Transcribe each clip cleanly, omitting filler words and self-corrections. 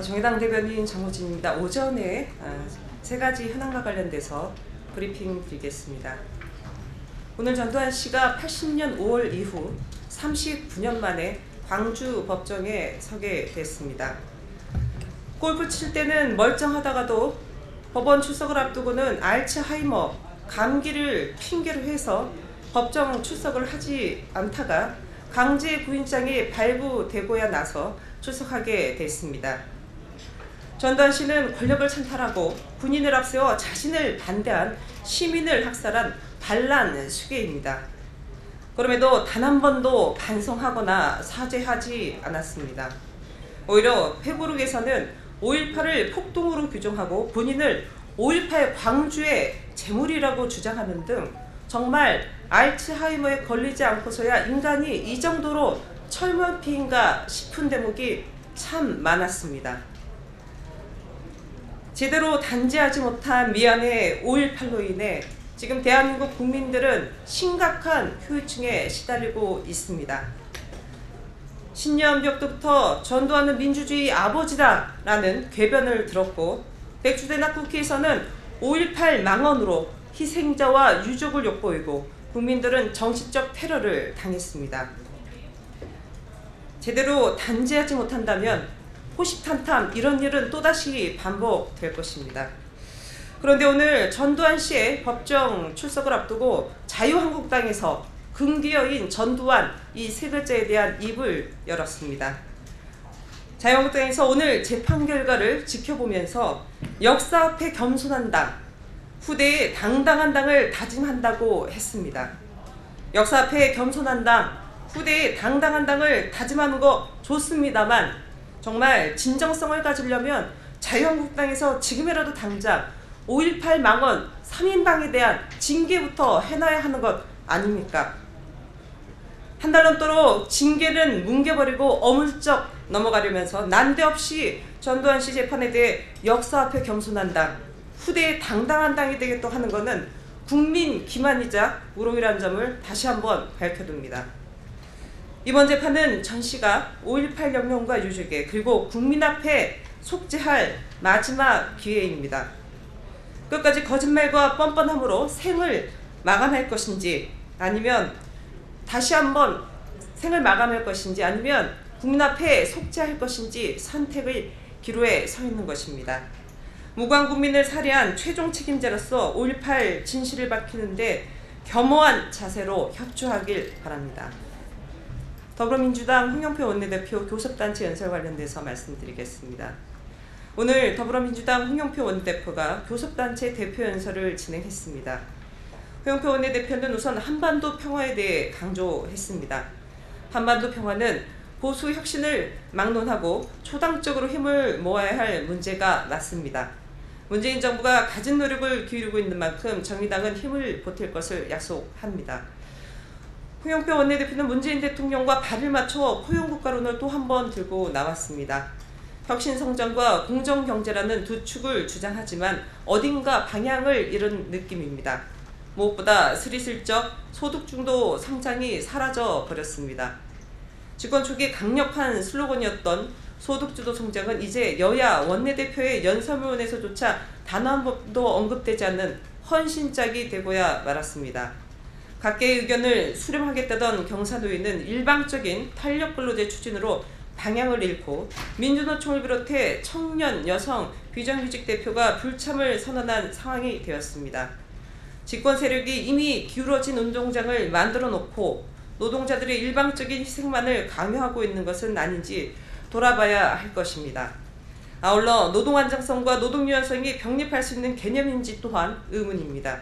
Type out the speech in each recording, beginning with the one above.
정의당 대변인 정호진입니다. 오전에 세 가지 현안과 관련돼서 브리핑 드리겠습니다. 오늘 전두환 씨가 80년 5월 이후 39년 만에 광주 법정에 서게 됐습니다. 골프 칠 때는 멀쩡하다가도 법원 출석을 앞두고는 알츠하이머, 감기를 핑계로 해서 법정 출석을 하지 않다가 강제 구인장이 발부되고야 나서 출석하게 됐습니다. 전두환 씨는 권력을 찬탈하고 군인을 앞세워 자신을 반대한 시민을 학살한 반란 수괴입니다. 그럼에도 단 한 번도 반성하거나 사죄하지 않았습니다. 오히려 회고록에서는 5.18을 폭동으로 규정하고 본인을 5.18 광주의 재물이라고 주장하는 등 정말 알츠하이머에 걸리지 않고서야 인간이 이 정도로 철면피인가 싶은 대목이 참 많았습니다. 제대로 단죄하지 못한 미안의 5.18로 인해 지금 대한민국 국민들은 심각한 후유증에 시달리고 있습니다. 신년벽부터 전두환은 민주주의 아버지다 라는 궤변을 들었고 백주대낮 국회에서는 5.18 망언으로 희생자와 유족을 욕보이고 국민들은 정신적 테러를 당했습니다. 제대로 단죄하지 못한다면 호시탐탐 이런 일은 또다시 반복될 것입니다. 그런데 오늘 전두환 씨의 법정 출석을 앞두고 자유한국당에서 긍기어인 전두환 이 세 글자에 대한 입을 열었습니다. 자유한국당에서 오늘 재판 결과를 지켜보면서 역사 앞에 겸손한 당, 후대에 당당한 당을 다짐한다고 했습니다. 역사 앞에 겸손한 당, 후대에 당당한 당을 다짐하는 거 좋습니다만 정말 진정성을 가지려면 자유한국당에서 지금이라도 당장 5.18 망언 3인방에 대한 징계부터 해놔야 하는 것 아닙니까? 한 달 넘도록 징계는 뭉개버리고 어물쩍 넘어가려면서 난데없이 전두환 씨 재판에 대해 역사 앞에 겸손한 당, 후대에 당당한 당이 되겠다고 하는 것은 국민 기만이자 우롱이라는 점을 다시 한번 밝혀둡니다. 이번 재판은 전 씨가 5.18 영령과 유족에 그리고 국민 앞에 속죄할 마지막 기회입니다. 끝까지 거짓말과 뻔뻔함으로 생을 마감할 것인지 아니면 다시 한번 생을 마감할 것인지 아니면 국민 앞에 속죄할 것인지 선택의 기로에 서 있는 것입니다. 무고한 국민을 살해한 최종 책임자로서 5.18 진실을 밝히는데 겸허한 자세로 협조하길 바랍니다. 더불어민주당 홍영표 원내대표 교섭단체 연설 관련돼서 말씀드리겠습니다. 오늘 더불어민주당 홍영표 원내대표가 교섭단체 대표 연설을 진행했습니다. 홍영표 원내대표는 우선 한반도 평화에 대해 강조했습니다. 한반도 평화는 보수 혁신을 막론하고 초당적으로 힘을 모아야 할 문제가 맞습니다. 문재인 정부가 가진 노력을 기울이고 있는 만큼 정의당은 힘을 보탤 것을 약속합니다. 홍영표 원내대표는 문재인 대통령과 발을 맞춰 포용국가론을 또 한 번 들고 나왔습니다. 혁신성장과 공정경제라는 두 축을 주장하지만 어딘가 방향을 잃은 느낌입니다. 무엇보다 스리슬쩍 소득중도 성장이 사라져버렸습니다. 집권 초기 강력한 슬로건이었던 소득주도 성장은 이제 여야 원내대표의 연설문에서조차 단 한 번도 언급되지 않는 헌신짝이 되고야 말았습니다. 각계의 의견을 수렴하겠다던 경사노위는 일방적인 탄력근로제 추진으로 방향을 잃고 민주노총을 비롯해 청년, 여성, 비정규직 대표가 불참을 선언한 상황이 되었습니다. 집권 세력이 이미 기울어진 운동장을 만들어 놓고 노동자들의 일방적인 희생만을 강요하고 있는 것은 아닌지 돌아봐야 할 것입니다. 아울러 노동안정성과 노동유연성이 병립할 수 있는 개념인지 또한 의문입니다.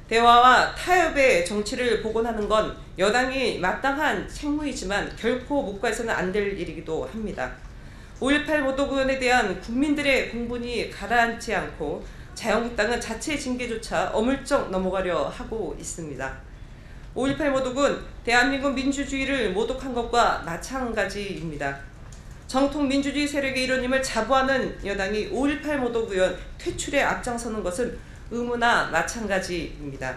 대화와 타협의 정치를 복원하는 건 여당이 마땅한 책무이지만 결코 묵과해서는 안 될 일이기도 합니다. 5.18 모독의원에 대한 국민들의 공분이 가라앉지 않고 자유한국당은 자체 징계조차 어물쩍 넘어가려 하고 있습니다. 5.18 모독은 대한민국 민주주의를 모독한 것과 마찬가지입니다. 정통 민주주의 세력의 일원임을 자부하는 여당이 5.18 모독의원 퇴출에 앞장서는 것은 의무나 마찬가지입니다.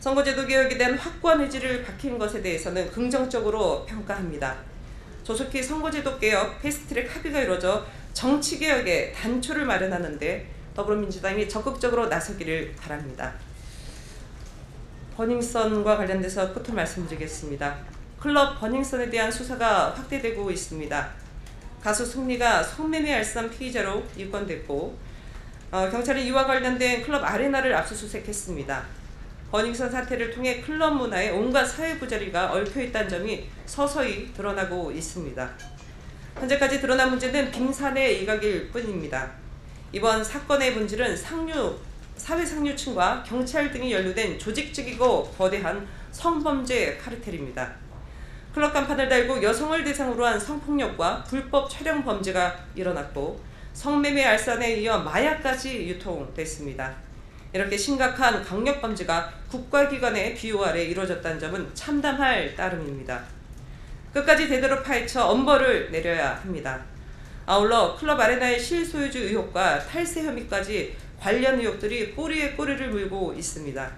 선거제도 개혁에 대한 확고한 의지를 밝힌 것에 대해서는 긍정적으로 평가합니다. 조속히 선거제도 개혁 패스트트랙 합의가 이루어져 정치개혁의 단초를 마련하는 데 더불어민주당이 적극적으로 나서기를 바랍니다. 버닝썬과 관련돼서 끝으로 말씀드리겠습니다. 클럽 버닝썬에 대한 수사가 확대되고 있습니다. 가수 승리가 성매매 알선 피의자로 입건됐고 경찰이 이와 관련된 클럽 아레나를 압수수색했습니다. 버닝썬 사태를 통해 클럽 문화에 온갖 사회 부조리가 얽혀있다는 점이 서서히 드러나고 있습니다. 현재까지 드러난 문제는 빙산의 일각일 뿐입니다. 이번 사건의 본질은 사회상류층과 경찰 등이 연루된 조직적이고 거대한 성범죄 카르텔입니다. 클럽 간판을 달고 여성을 대상으로 한 성폭력과 불법 촬영 범죄가 일어났고 성매매 알선에 이어 마약까지 유통됐습니다. 이렇게 심각한 강력범죄가 국가기관의 비호 아래 이루어졌다는 점은 참담할 따름입니다. 끝까지 제대로 파헤쳐 엄벌을 내려야 합니다. 아울러 클럽 아레나의 실소유주 의혹과 탈세 혐의까지 관련 의혹들이 꼬리에 꼬리를 물고 있습니다.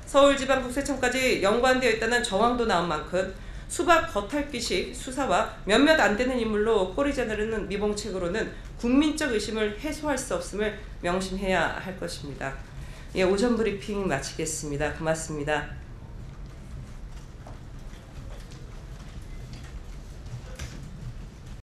서울지방국세청까지 연관되어 있다는 정황도 나온 만큼 수박 겉핥기식 수사와 몇몇 안 되는 인물로 꼬리 자르는 미봉책으로는 국민적 의심을 해소할 수 없음을 명심해야 할 것입니다. 오전 브리핑 마치겠습니다. 고맙습니다.